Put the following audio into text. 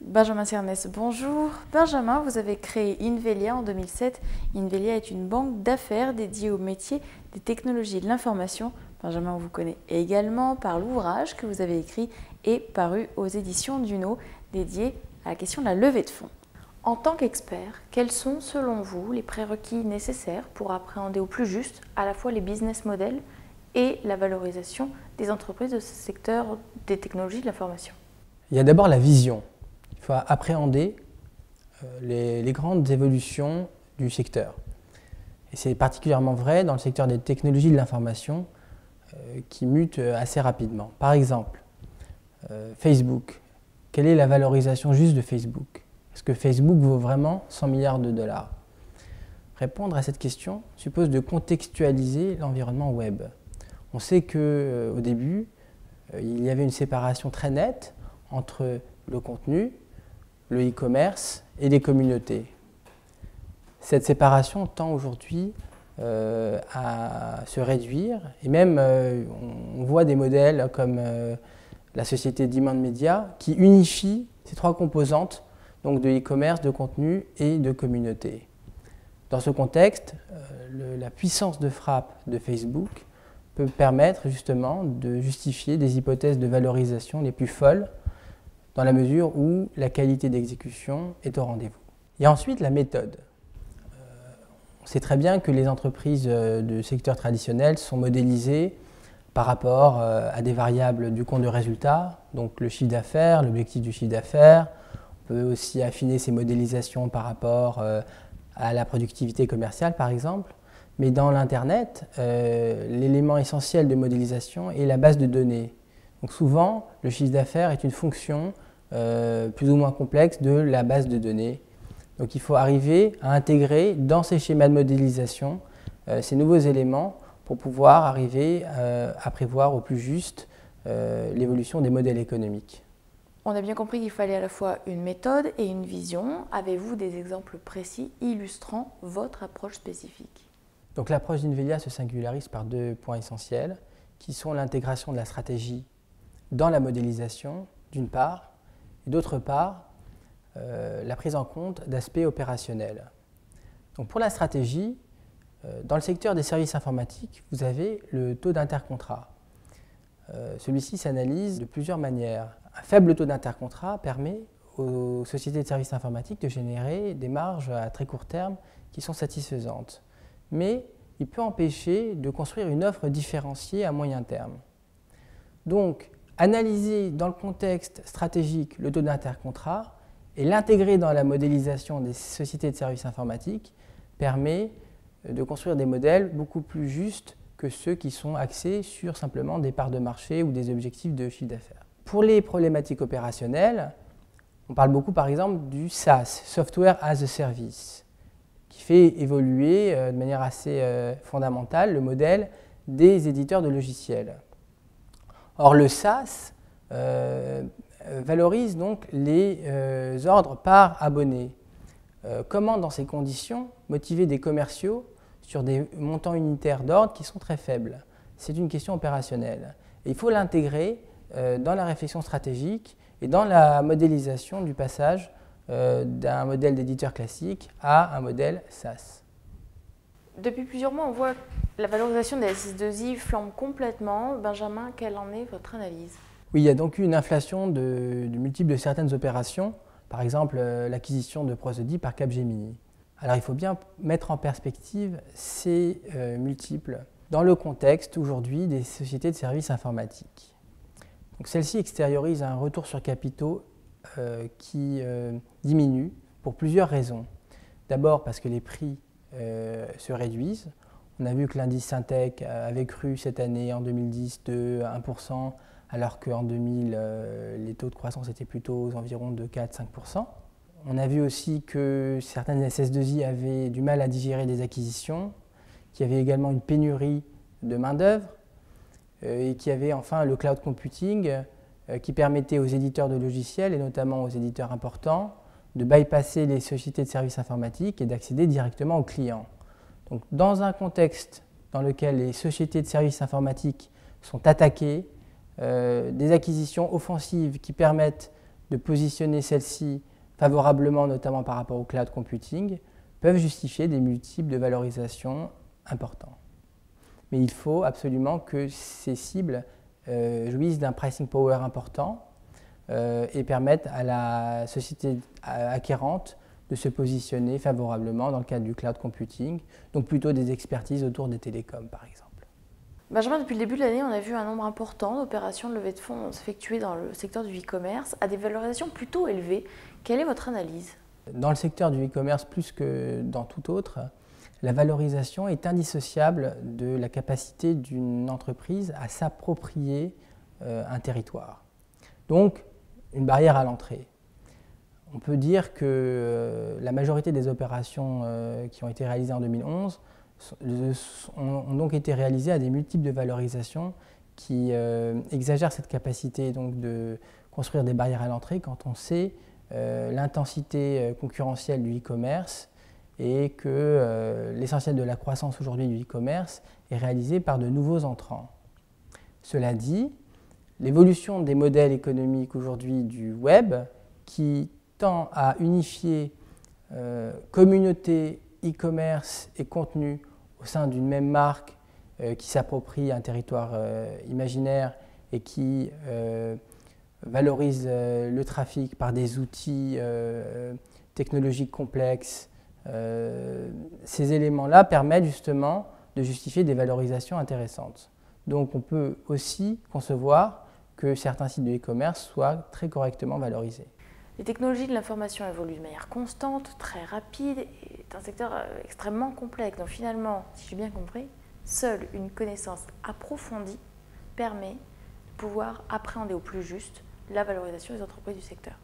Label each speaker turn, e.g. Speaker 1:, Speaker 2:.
Speaker 1: Benjamin Cernès, bonjour. Benjamin, vous avez créé Invelia en 2007. Invelia est une banque d'affaires dédiée au métier des technologies de l'information. Benjamin, on vous connaît également par l'ouvrage que vous avez écrit et paru aux éditions Duno, dédié à la question de la levée de fonds. En tant qu'expert, quels sont selon vous les prérequis nécessaires pour appréhender au plus juste à la fois les business models et la valorisation des entreprises de ce secteur des technologies de l'information?
Speaker 2: Il y a d'abord la vision. Il faut appréhender les grandes évolutions du secteur. Et c'est particulièrement vrai dans le secteur des technologies de l'information qui mute assez rapidement. Par exemple, Facebook. Quelle est la valorisation juste de Facebook? Est-ce que Facebook vaut vraiment 100 milliards de dollars? Répondre à cette question suppose de contextualiser l'environnement web. On sait qu'au début, il y avait une séparation très nette entre le contenu, le e-commerce et les communautés. Cette séparation tend aujourd'hui à se réduire et même on voit des modèles comme la société Demand Media qui unifie ces trois composantes, donc de e-commerce, de contenu et de communauté. Dans ce contexte, la puissance de frappe de Facebook peut permettre justement de justifier des hypothèses de valorisation les plus folles dans la mesure où la qualité d'exécution est au rendez-vous. Il y a ensuite la méthode. On sait très bien que les entreprises de secteur traditionnel sont modélisées par rapport à des variables du compte de résultat, donc le chiffre d'affaires, l'objectif du chiffre d'affaires. On peut aussi affiner ces modélisations par rapport à la productivité commerciale, par exemple. Mais dans l'Internet, l'élément essentiel de modélisation est la base de données. Donc souvent, le chiffre d'affaires est une fonction plus ou moins complexe de la base de données. Donc il faut arriver à intégrer dans ces schémas de modélisation ces nouveaux éléments pour pouvoir arriver à prévoir au plus juste l'évolution des modèles économiques.
Speaker 1: On a bien compris qu'il fallait à la fois une méthode et une vision. Avez-vous des exemples précis illustrant votre approche spécifique?
Speaker 2: Donc l'approche d'Invelia se singularise par deux points essentiels, qui sont l'intégration de la stratégie dans la modélisation, d'une part, et d'autre part, la prise en compte d'aspects opérationnels. Donc pour la stratégie, dans le secteur des services informatiques, vous avez le taux d'intercontrat. Celui-ci s'analyse de plusieurs manières. Un faible taux d'intercontrat permet aux sociétés de services informatiques de générer des marges à très court terme qui sont satisfaisantes. Mais il peut empêcher de construire une offre différenciée à moyen terme. Donc, analyser dans le contexte stratégique le taux d'intercontrat et l'intégrer dans la modélisation des sociétés de services informatiques permet de construire des modèles beaucoup plus justes que ceux qui sont axés sur simplement des parts de marché ou des objectifs de chiffre d'affaires. Pour les problématiques opérationnelles, on parle beaucoup par exemple du SaaS, Software as a Service, qui fait évoluer de manière assez fondamentale le modèle des éditeurs de logiciels. Or le SaaS valorise donc les ordres par abonné. Comment dans ces conditions motiver des commerciaux sur des montants unitaires d'ordre qui sont très faibles? C'est une question opérationnelle. Et il faut l'intégrer dans la réflexion stratégique et dans la modélisation du passage d'un modèle d'éditeur classique à un modèle SaaS.
Speaker 1: Depuis plusieurs mois, on voit que la valorisation des SS2I flambe complètement. Benjamin, quelle en est votre analyse?
Speaker 2: Oui, il y a donc eu une inflation du multiple de certaines opérations, par exemple l'acquisition de Prosodie par Capgemini. Alors il faut bien mettre en perspective ces multiples dans le contexte aujourd'hui des sociétés de services informatiques. Donc celles-ci extériorisent un retour sur capitaux qui diminue pour plusieurs raisons. D'abord parce que les prix se réduisent. On a vu que l'indice Syntec avait cru cette année, en 2010, de 1%, alors qu'en 2000, les taux de croissance étaient plutôt aux environs de 4-5%. On a vu aussi que certaines SS2I avaient du mal à digérer des acquisitions, qu'il y avait également une pénurie de main-d'œuvre, et qu'il y avait enfin le cloud computing qui permettait aux éditeurs de logiciels, et notamment aux éditeurs importants, de bypasser les sociétés de services informatiques et d'accéder directement aux clients. Donc, dans un contexte dans lequel les sociétés de services informatiques sont attaquées, des acquisitions offensives qui permettent de positionner celle-ci favorablement, notamment par rapport au cloud computing, peuvent justifier des multiples de valorisation importants. Mais il faut absolument que ces cibles jouissent d'un pricing power important et permettent à la société acquérante de se positionner favorablement dans le cadre du cloud computing, donc plutôt des expertises autour des télécoms par exemple.
Speaker 1: Benjamin, depuis le début de l'année, on a vu un nombre important d'opérations de levée de fonds s'effectuer dans le secteur du e-commerce à des valorisations plutôt élevées. Quelle est votre analyse?
Speaker 2: Dans le secteur du e-commerce, plus que dans tout autre, la valorisation est indissociable de la capacité d'une entreprise à s'approprier un territoire. Donc, une barrière à l'entrée. On peut dire que la majorité des opérations qui ont été réalisées en 2011 ont donc été réalisées à des multiples de valorisation qui exagèrent cette capacité donc, de construire des barrières à l'entrée quand on sait l'intensité concurrentielle du e-commerce et que l'essentiel de la croissance aujourd'hui du e-commerce est réalisé par de nouveaux entrants. Cela dit, l'évolution des modèles économiques aujourd'hui du web qui tend à unifier communauté, e-commerce et contenu au sein d'une même marque qui s'approprie un territoire imaginaire et qui valorise le trafic par des outils technologiques complexes. Ces éléments-là permettent justement de justifier des valorisations intéressantes. Donc on peut aussi concevoir que certains sites de e-commerce soient très correctement valorisés.
Speaker 1: Les technologies de l'information évoluent de manière constante, très rapide, et est un secteur extrêmement complexe. Donc finalement, si j'ai bien compris, seule une connaissance approfondie permet de pouvoir appréhender au plus juste la valorisation des entreprises du secteur.